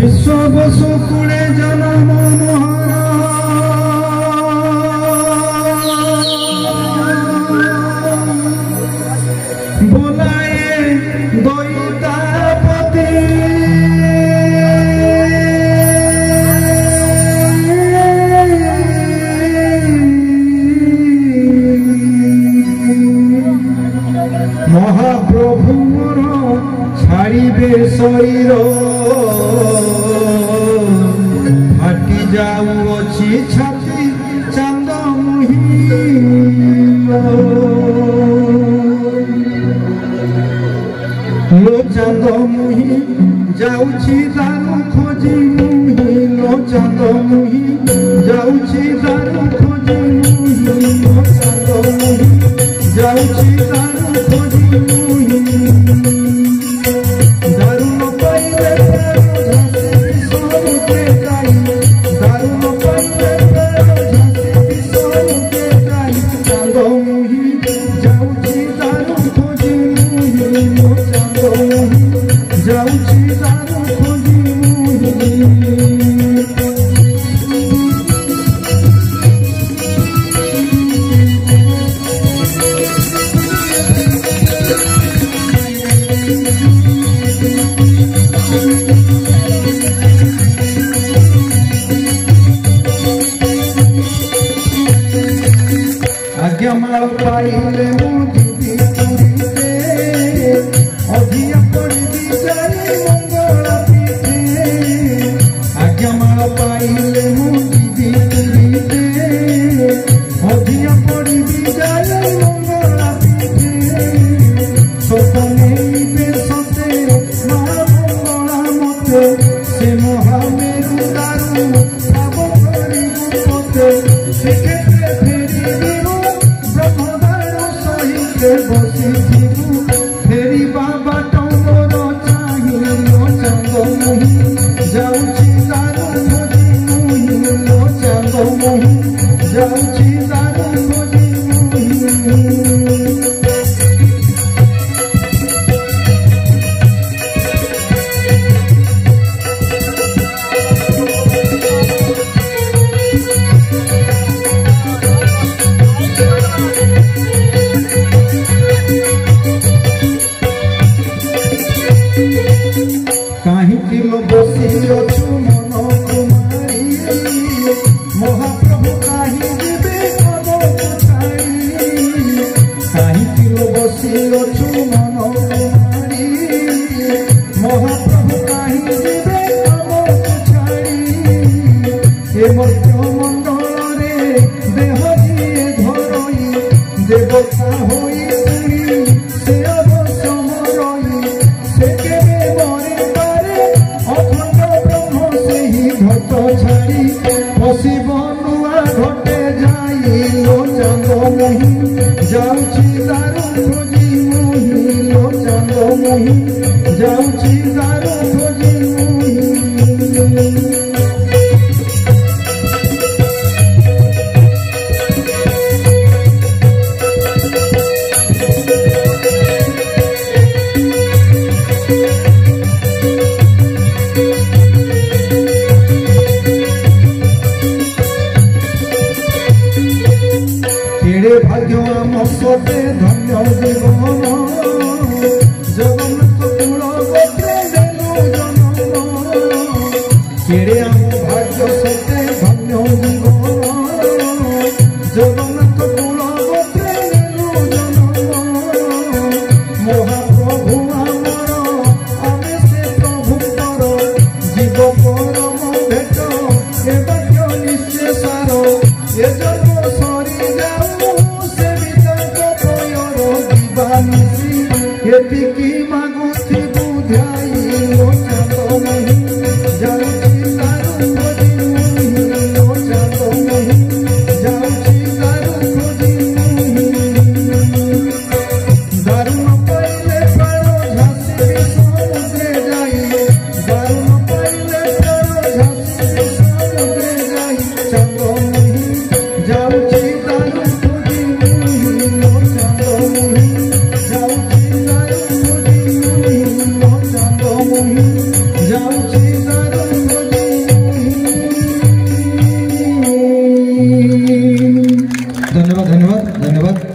विश्व बसु कुले जन्म बोलाए दैतापति महाप्रभु मोर छाड़े शरीर फाटी जाऊँगी छाती चांद लो चांद मुही जाऊँगी दारू खोजी मुही लो चांद मुही जाऊँगी दारू खोजी मुही लो चांद मुही जाऊँगी दारू खोजी मुही दारू न पाइले दारू न पाइले चांद मुही जाऊँगी दारू खोजी मुही लो चांद मुही जाऊँगी दारू खोजी मुही आज्ञामाल पाइले मुझी पुरीते अधिया पड़ी जाए मंगला पीठे आज्ञामाल पाइले मुझी पुरीते अधिया पड़ी जाए मंगला पीठे सपने बेसते महामंगला मते से महामेरु दारू ठाब करी पते से बसी फेरी बाबा टोर चाहिए लो चांद मुही जाऊँगी दारू खोजी मुही लो चांद मुही जाऊँगी दारू खोजी मुही कहीं किलो बसी अछु मन कुमारी महाप्रभु कहीं जीवे पद छाड़ी कहीं किलो बसी अछु मन कुमारी महाप्रभु कहीं जीवे पद छाड़ी ए मध्य मंडल रे देह दिए धरई देवता होई से अवश्य मरई से केवे मरे घट छाड़ी पशिब नुआ घटे जाई लो चांद मुही जाऊँगी दारू खोजी मुही लो चांद मुही जाऊँगी दारू खोजी मुही केड़े भाग्य आम सते धन्य जीवन जगन्नाथ कूल गोत्रे देनु जन्म केड़े आम भाग्य सते धन्य जीवन जगन्नाथ कूल गोत्रे देनु जन्म महाप्रभु आमर आमे से प्रभुकर जीव परम भेट ए भाग्य निश्चय सार ए जन्म सरी जाऊ एतिकी मागुथी बुझाई लो चांद मुही जाऊँगी दारू धन्यवाद धन्यवाद धन्यवाद।